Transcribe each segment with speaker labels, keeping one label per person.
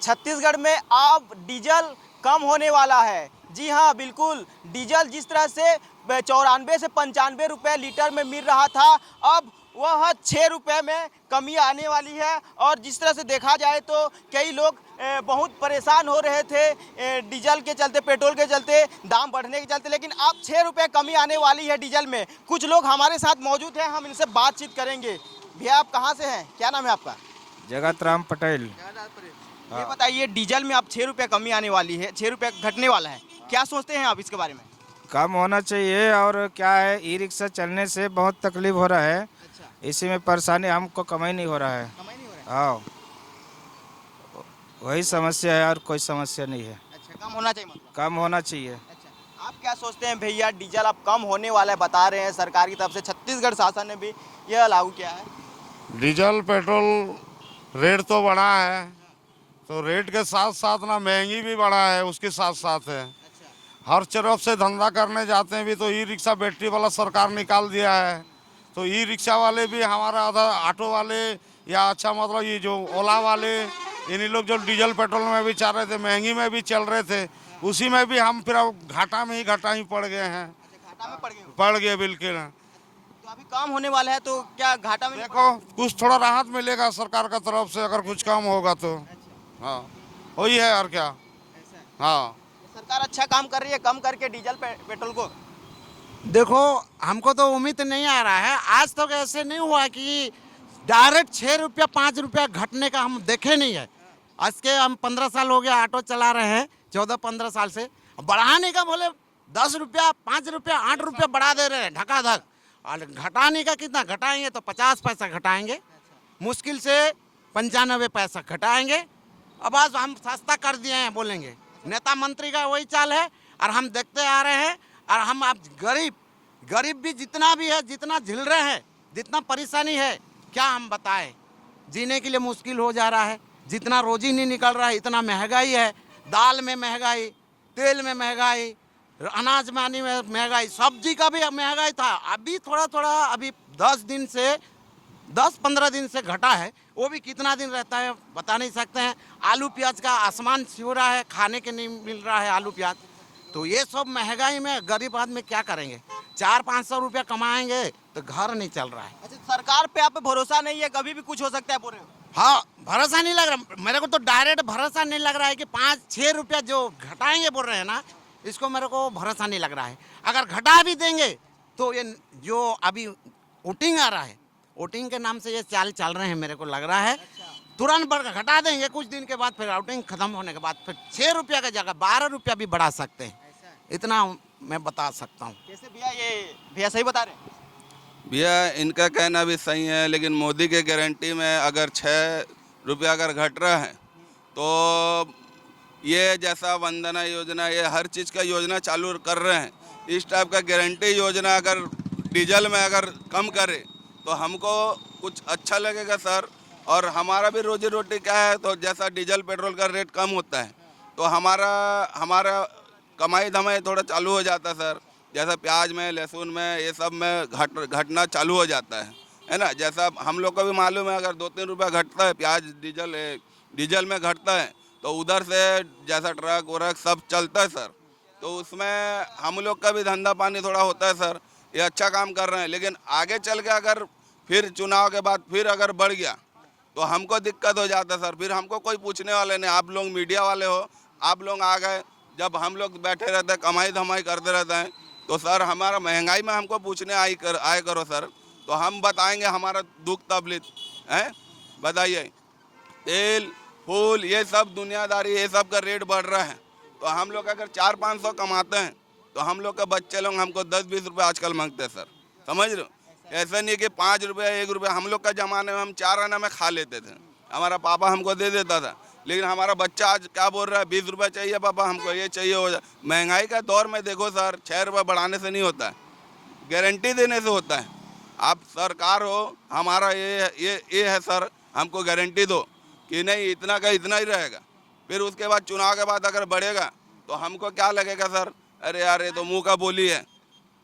Speaker 1: छत्तीसगढ़ में अब डीजल कम होने वाला है। जी हाँ, बिल्कुल। डीजल जिस तरह से 94 से 95 रुपये लीटर में मिल रहा था, अब वह 6 रुपये में कमी आने वाली है। और जिस तरह से देखा जाए तो कई लोग बहुत परेशान हो रहे थे डीजल के चलते, पेट्रोल के चलते, दाम बढ़ने के चलते, लेकिन अब 6 रुपये कमी आने वाली है डीजल में। कुछ लोग हमारे साथ मौजूद हैं, हम इनसे बातचीत करेंगे। भैया, आप कहाँ से हैं? क्या नाम है आपका?
Speaker 2: जगत राम पटेल।
Speaker 1: ये बताइए, डीजल में अब 6 रुपये कमी आने वाली है, 6 रुपये घटने वाला है, क्या सोचते हैं आप इसके बारे में?
Speaker 2: कम होना चाहिए। और क्या है, ई रिक्शा चलने से बहुत तकलीफ हो रहा है।
Speaker 1: अच्छा,
Speaker 2: इसी में परेशानी, हमको कमाई नहीं हो रहा है।
Speaker 1: कमाई नहीं हो रहा है।
Speaker 2: हाँ, वही समस्या है और कोई समस्या नहीं है।
Speaker 1: अच्छा, कम होना चाहिए मतलब।
Speaker 2: कम होना चाहिए।
Speaker 1: अच्छा, आप क्या सोचते हैं भैया? डीजल अब कम होने वाला है, बता रहे हैं सरकार की तरफ से, छत्तीसगढ़ शासन ने भी यह लागू किया है।
Speaker 3: डीजल पेट्रोल रेट तो बढ़ा है, तो रेट के साथ साथ ना महंगी भी बढ़ा है, उसके साथ साथ है। हर तरफ से धंधा करने जाते हैं भी तो ई रिक्शा बैटरी वाला सरकार निकाल दिया है। तो ई रिक्शा वाले भी हमारा आधा ऑटो वाले या अच्छा मतलब ये जो ओला वाले, इन्हीं लोग जो डीजल पेट्रोल में भी चल रहे थे, महंगी में भी चल रहे थे, उसी में भी हम फिर घाटा में ही पड़ गए हैं।
Speaker 1: घाटा में पड़ गए हो?
Speaker 3: पड़ गए बिल्कुल।
Speaker 1: तो अभी कम होने वाला है, तो क्या घाटा में नहीं
Speaker 3: देखो, कुछ थोड़ा राहत मिलेगा सरकार का तरफ से, अगर कुछ कम होगा तो। हाँ, वही है और क्या।
Speaker 1: ऐसा है।
Speaker 3: हाँ,
Speaker 1: सरकार अच्छा काम कर रही है कम करके डीजल पेट्रोल को।
Speaker 4: देखो, हमको तो उम्मीद नहीं आ रहा है। आज तक ऐसे नहीं हुआ कि डायरेक्ट 6 रुपया 5 रुपया घटने का हम देखे नहीं है। आज के हम 15 साल हो गया ऑटो चला रहे हैं, 14-15 साल से। बढ़ाने का बोले 10 रुपया 5 रुपया 8 रुपया बढ़ा दे रहे हैं ढकाधक। और घटाने का कितना घटाएंगे तो 50 पैसा घटाएंगे, मुश्किल से 95 पैसा घटाएंगे। अब आज हम सस्ता कर दिए हैं बोलेंगे। नेता मंत्री का वही चाल है और हम देखते आ रहे हैं। और हम अब गरीब भी जितना भी है, जितना झेल रहे हैं, जितना परेशानी है, क्या हम बताएं। जीने के लिए मुश्किल हो जा रहा है, जितना रोजी नहीं निकल रहा है, इतना महंगाई है। दाल में महंगाई, तेल में महंगाई, अनाज पानी में महंगाई, सब्जी का भी महंगाई था। अभी थोड़ा थोड़ा अभी 10-15 दिन से घटा है। वो भी कितना दिन रहता है बता नहीं सकते हैं। आलू प्याज का आसमान छू रहा है, खाने के नहीं मिल रहा है आलू प्याज। तो ये सब महंगाई में गरीब आदमी क्या करेंगे? 400-500 रुपया कमाएंगे तो घर नहीं चल रहा है।
Speaker 1: अच्छा, सरकार पे आप पे भरोसा नहीं है? कभी भी कुछ हो सकता है बोल रहे हो?
Speaker 4: हाँ, भरोसा नहीं लग रहा मेरे को तो। डायरेक्ट भरोसा नहीं लग रहा है कि 5-6 रुपया जो घटाएंगे बोल रहे हैं ना, इसको मेरे को भरोसा नहीं लग रहा है। अगर घटा भी देंगे तो ये जो अभी वोटिंग आ रहा है, वोटिंग के नाम से ये चाल चल रहे हैं, मेरे को लग रहा है। तुरंत बढ़ घटा देंगे, कुछ दिन के बाद फिर वोटिंग खत्म होने के बाद फिर 6 रुपया की जगह 12 रुपया भी बढ़ा सकते हैं। इतना मैं बता सकता हूँ।
Speaker 1: कैसे भैया? ये भैया सही बता रहे हैं?
Speaker 5: भैया, इनका कहना भी सही है, लेकिन मोदी के गारंटी में अगर 6 रुपया अगर घट रहा है तो ये जैसा वंदना योजना, ये हर चीज़ का योजना चालू कर रहे हैं, इस टाइप का गारंटी योजना अगर डीजल में अगर कम करे तो हमको कुछ अच्छा लगेगा सर। और हमारा भी रोजी रोटी क्या है, तो जैसा डीजल पेट्रोल का रेट कम होता है तो हमारा कमाई धमाई थोड़ा चालू हो जाता है सर। जैसा प्याज में, लहसुन में, ये सब में घटना चालू हो जाता है ना। जैसा हम लोग को भी मालूम है, अगर 2-3 रुपया घटता है प्याज डीजल में घटता है, तो उधर से जैसा ट्रक वरक सब चलता है सर, तो उसमें हम लोग का भी धंधा पानी थोड़ा होता है सर। ये अच्छा काम कर रहे हैं, लेकिन आगे चल के अगर फिर चुनाव के बाद फिर अगर बढ़ गया तो हमको दिक्कत हो जाता है सर। फिर हमको कोई पूछने वाले नहीं। आप लोग मीडिया वाले हो, आप लोग आ गए, जब हम लोग बैठे रहते हैं कमाई धमाई करते रहते हैं, तो सर हमारा महंगाई में हमको पूछने आए करो सर, तो हम बताएंगे हमारा दुख तकलीफ है। बताइए, तेल फूल ये सब दुनियादारी, ये सब का रेट बढ़ रहा है, तो हम लोग अगर 400-500 कमाते हैं तो हम लोग के बच्चे लोग हमको 10-20 रुपये आजकल मांगते हैं सर। समझ रहे हो? ऐसा नहीं कि 5 रुपया 1 रुपया। हम लोग का ज़माने में हम 4 आना में खा लेते थे, हमारा पापा हमको दे देता था। लेकिन हमारा बच्चा आज क्या बोल रहा है, 20 रुपये चाहिए पापा, हमको ये चाहिए हो जाए। महंगाई का दौर में देखो सर, 6 रुपये बढ़ाने से नहीं होता है, गारंटी देने से होता है। आप सरकार हो, हमारा ये है सर, हमको गारंटी दो कि नहीं इतना का इतना ही रहेगा। फिर उसके बाद चुनाव के बाद अगर बढ़ेगा तो हमको क्या लगेगा सर, अरे यार ये तो मुंह का बोली है,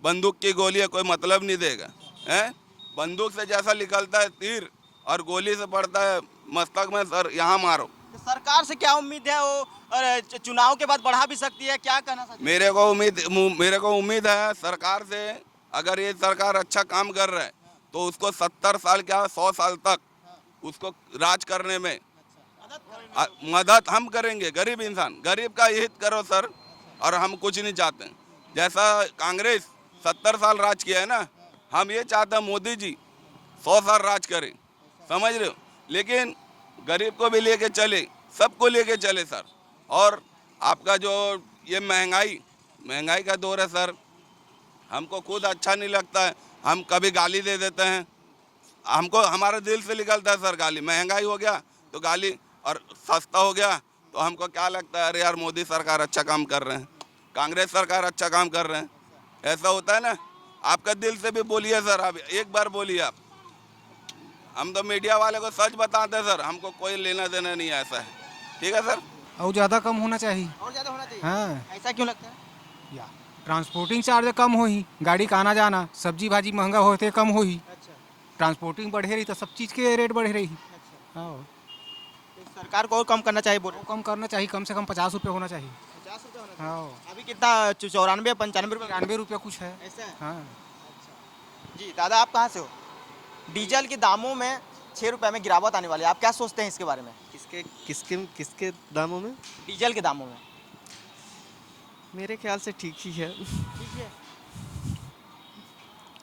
Speaker 5: बंदूक की गोली है, कोई मतलब नहीं देगा है। बंदूक से जैसा निकलता है तीर और गोली से पड़ता है मस्तक में सर, यहाँ मारो
Speaker 1: तो सरकार से क्या उम्मीद है, वो चुनाव के बाद बढ़ा भी सकती है, क्या कहना चाहते हैं?
Speaker 5: मेरे को उम्मीद है सरकार से, अगर ये सरकार अच्छा काम कर रहा है तो उसको 70 साल क्या 100 साल तक उसको राज करने में मदद हम करेंगे। गरीब इंसान, गरीब का हित करो सर, और हम कुछ नहीं चाहते। जैसा कांग्रेस 70 साल राज किया है ना, हम ये चाहते हैं मोदी जी 100 साल राज करें, समझ रहे हो, लेकिन गरीब को भी लेके चले, सबको लेके चले सर। और आपका जो ये महंगाई का दौर है सर, हमको खुद अच्छा नहीं लगता है, हम कभी गाली दे देते हैं, हमको हमारे दिल से निकलता है सर गाली। महंगाई हो गया तो गाली, और सस्ता हो गया तो हमको क्या लगता है, अरे यार मोदी सरकार अच्छा काम कर रहे हैं, कांग्रेस सरकार अच्छा काम कर रहे हैं, ऐसा होता है ना। आपका दिल से भी बोलिए सर, आप एक बार बोलिए आप। हम तो मीडिया वाले को सच बताते हैं सर, हमको कोई लेना देना नहीं है, ऐसा है, ठीक है सर।
Speaker 2: और ज़्यादा कम होना चाहिए।
Speaker 1: और ज़्यादा होना चाहिए।
Speaker 2: हाँ,
Speaker 1: ऐसा क्यों लगता है?
Speaker 2: या ट्रांसपोर्टिंग चार्ज कम हो ही, गाड़ी का आना जाना, सब्जी भाजी महंगा होते कम हो ही,
Speaker 1: अच्छा,
Speaker 2: ट्रांसपोर्टिंग बढ़े रही तो सब चीज़ के रेट बढ़े रही।
Speaker 1: अच्छा।
Speaker 2: हाँ,
Speaker 1: तो सरकार को और कम करना चाहिए, बोलो।
Speaker 2: वो कम करना चाहिए, कम से कम 50 रुपये होना चाहिए।
Speaker 1: 50 रुपये होना चाहिए।
Speaker 2: हाँ,
Speaker 1: अभी कितना 94 95 रुपये
Speaker 2: 92 रुपये कुछ है।
Speaker 1: ऐसा है?
Speaker 2: हाँ,
Speaker 1: जी दादा, आप कहाँ से हो? डीजल के दामों में 6 रुपये में गिरावट आने वाली है, आप क्या सोचते हैं इसके बारे में?
Speaker 6: किसके दामों में?
Speaker 1: डीजल के दामों में
Speaker 6: मेरे ख्याल से ठीक ही है।
Speaker 1: ठीक है।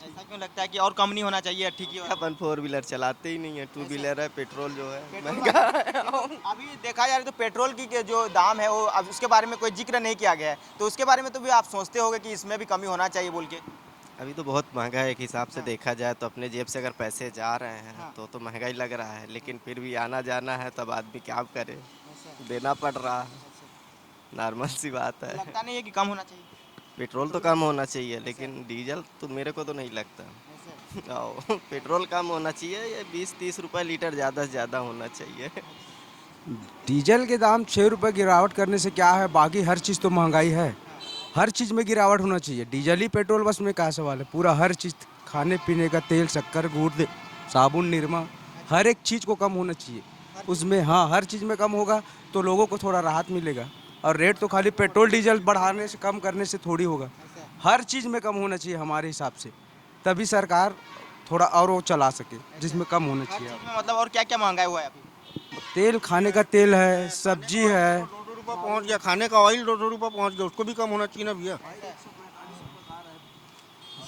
Speaker 1: ऐसा क्यों लगता है कि और कम नहीं होना चाहिए, ठीक ही होना?
Speaker 6: अपन 4 व्हीलर चलाते ही नहीं है, 2 व्हीलर है, पेट्रोल जो है
Speaker 1: पेट्रोल
Speaker 6: महंगा है।
Speaker 1: अभी देखा जाए तो पेट्रोल की के जो दाम है वो अब उसके बारे में कोई जिक्र नहीं किया गया है, तो उसके बारे में तो भी आप सोचते होंगे कि इसमें भी कमी होना चाहिए बोल के।
Speaker 6: अभी तो बहुत महंगा है, एक हिसाब से देखा जाए तो अपने जेब से अगर पैसे जा रहे हैं
Speaker 1: हाँ।
Speaker 6: तो महंगाई लग रहा है, लेकिन फिर भी आना जाना है तब आदमी क्या करे, देना पड़ रहा है, नॉर्मल सी बात है।
Speaker 1: लगता नहीं है कि कम होना चाहिए?
Speaker 6: पेट्रोल तो कम होना चाहिए, लेकिन डीजल तो मेरे को तो नहीं लगता। आओ, पेट्रोल कम होना चाहिए, ये 20-30 रुपये लीटर ज़्यादा से ज़्यादा होना चाहिए।
Speaker 7: डीजल के दाम 6 रुपये गिरावट करने से क्या है, बाकी हर चीज़ तो महंगाई है, हर चीज़ में गिरावट होना चाहिए। डीजल ही पेट्रोल बस में क्या सवाल है, पूरा हर चीज़, खाने पीने का तेल, शक्कर, गुड़, साबुन, निरमा, हर एक चीज़ को कम होना चाहिए उसमें। हाँ, हर चीज़ में कम होगा तो लोगों को थोड़ा राहत मिलेगा। और रेट तो खाली पेट्रोल डीजल बढ़ाने से, कम करने से थोड़ी होगा, हर चीज़ में कम होना चाहिए हमारे हिसाब से, तभी सरकार थोड़ा और वो चला सके जिसमें कम होना
Speaker 1: हर
Speaker 7: चाहिए।
Speaker 1: चीज़ में मतलब और क्या क्या महंगाई हुआ है अभी?
Speaker 7: तेल, खाने का तेल है, सब्जी है,
Speaker 8: 2 रुपये पहुँच गया, खाने का ऑयल 2 रुपये पहुँच गया, उसको भी कम होना चाहिए ना भैया।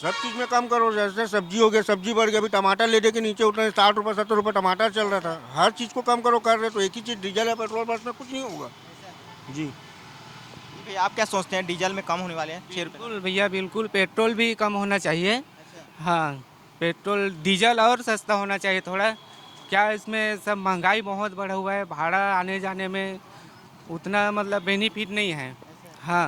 Speaker 8: सब चीज़ में कम करो, जैसे सब्जी हो गया, सब्जी बढ़ गया, अभी टमाटर लेने के नीचे उतना 60 रुपये 70 रुपये टमाटर चल रहा था, हर चीज़ को कम करो कर रहे तो एक ही चीज़ डीजल है पेट्रोल, बस में कुछ नहीं होगा जी।
Speaker 1: भैया आप क्या सोचते हैं, डीजल में कम होने वाले हैं 6 रुपये?
Speaker 9: बिल्कुल भैया, बिल्कुल पेट्रोल भी कम होना चाहिए। हाँ, पेट्रोल डीजल और सस्ता होना चाहिए थोड़ा। क्या इसमें सब महंगाई बहुत बढ़ा हुआ है, भाड़ा आने जाने में उतना मतलब बेनिफिट नहीं है। हाँ,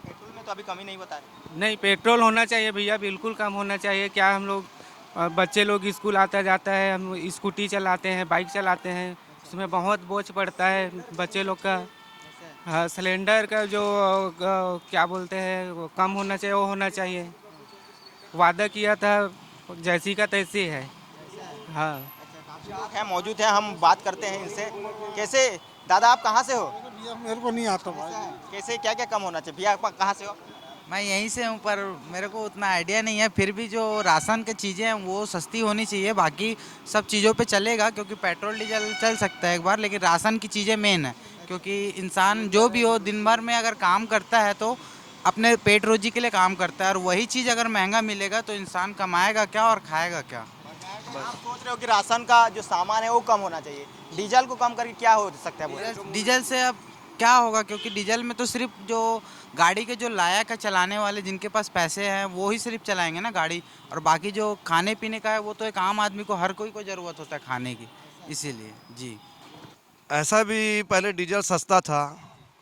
Speaker 1: पेट्रोल में तो अभी कमी नहीं बता रहे।
Speaker 9: नहीं पेट्रोल होना चाहिए भैया, बिल्कुल कम होना चाहिए। क्या हम लोग बच्चे लोग स्कूल आता जाता है, हम स्कूटी चलाते हैं, बाइक चलाते हैं, उसमें बहुत बोझ पड़ता है बच्चे लोग का। हाँ, सिलेंडर का जो क्या बोलते हैं वो कम होना चाहिए, वो होना चाहिए। वादा किया था जैसी का तैसी है। हाँ,
Speaker 1: लोग हैं मौजूद हैं, हम बात करते हैं इनसे। कैसे दादा, आप कहाँ से हो?
Speaker 8: मेरे को नहीं आता भाई।
Speaker 1: कैसे क्या क्या कम होना चाहिए? भैया आप कहाँ से हो?
Speaker 10: मैं यहीं से हूँ, पर मेरे को उतना आइडिया नहीं है। फिर भी जो राशन की चीज़ें हैं वो सस्ती होनी चाहिए, बाकी सब चीज़ों पे चलेगा, क्योंकि पेट्रोल डीजल चल सकता है एक बार, लेकिन राशन की चीज़ें मेन है। क्योंकि इंसान जो भी हो दिन भर में अगर काम करता है तो अपने पेट रोजी के लिए काम करता है, और वही चीज़ अगर महंगा मिलेगा तो इंसान कमाएगा क्या और खाएगा क्या।
Speaker 1: आप सोच रहे हो कि राशन का जो सामान है वो कम होना चाहिए, डीजल को कम करके क्या हो सकता है बोलो?
Speaker 10: डीजल से अब क्या होगा, क्योंकि डीजल में तो सिर्फ जो गाड़ी के जो लायक है चलाने वाले, जिनके पास पैसे हैं वो ही सिर्फ चलाएंगे ना गाड़ी, और बाकी जो खाने पीने का है वो तो एक आम आदमी को, हर कोई को ज़रूरत होता है खाने की, इसीलिए जी।
Speaker 11: ऐसा भी पहले डीजल सस्ता था,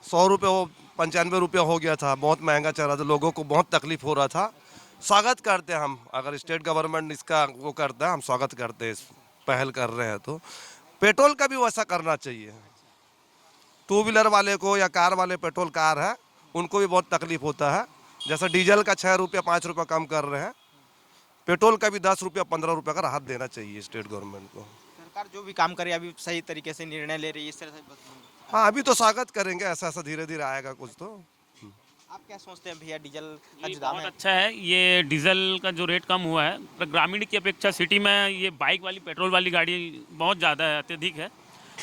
Speaker 11: 100 रुपये वो 95 रुपये हो गया था, बहुत महंगा चल रहा था, लोगों को बहुत तकलीफ हो रहा था। स्वागत करते हैं हम, अगर स्टेट गवर्नमेंट इसका वो करता है, हम स्वागत करते हैं, पहल कर रहे हैं। तो पेट्रोल का भी वैसा करना चाहिए। 2 व्हीलर वाले को या कार वाले, पेट्रोल कार है, उनको भी बहुत तकलीफ होता है। जैसा डीजल का 6 रुपये 5 रुपये कम कर रहे हैं, पेट्रोल का भी 10 रुपये 15 रुपये का राहत देना चाहिए स्टेट गवर्नमेंट को।
Speaker 1: सरकार जो भी काम करे अभी सही तरीके से निर्णय ले रही है, इस तरह से
Speaker 11: हाँ अभी तो स्वागत करेंगे, ऐसा ऐसा धीरे धीरे आएगा कुछ तो।
Speaker 1: आप क्या सोचते हैं भैया, डीजल का
Speaker 12: ये
Speaker 1: जो दाम
Speaker 12: बहुत
Speaker 1: है?
Speaker 12: अच्छा है, ये डीजल का जो रेट कम हुआ है, पर ग्रामीण की अपेक्षा सिटी में ये बाइक वाली पेट्रोल वाली गाड़ी बहुत ज़्यादा है, अत्यधिक है।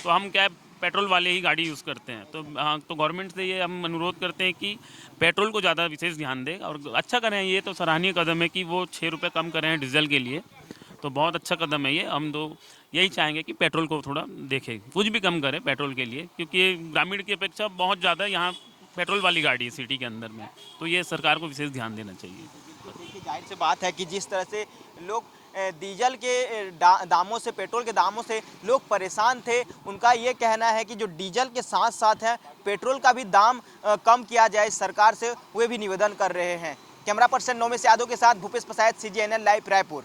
Speaker 12: तो हम क्या है, पेट्रोल वाले ही गाड़ी यूज़ करते हैं। तो हाँ, तो गवर्नमेंट से ये हम अनुरोध करते हैं कि पेट्रोल को ज़्यादा विशेष ध्यान दें और अच्छा करें। ये तो सराहनीय कदम है कि वो 6 रुपये कम करें हैं डीजल के लिए, तो बहुत अच्छा कदम है ये। हम तो यही चाहेंगे कि पेट्रोल को थोड़ा देखें, कुछ भी कम करें पेट्रोल के लिए, क्योंकि ये ग्रामीण की अपेक्षा बहुत ज़्यादा यहाँ पेट्रोल वाली गाड़ी है सिटी के अंदर में, तो ये सरकार को विशेष ध्यान देना चाहिए।
Speaker 1: देखिए जाहिर सी बात है कि जिस तरह से लोग डीजल के दामों से, पेट्रोल के दामों से लोग परेशान थे, उनका ये कहना है कि जो डीजल के साथ साथ है पेट्रोल का भी दाम कम किया जाए सरकार से, वे भी निवेदन कर रहे हैं। कैमरा पर्सन नौमेश यादव के साथ भूपेश पसायत, CGNN लाइव, रायपुर।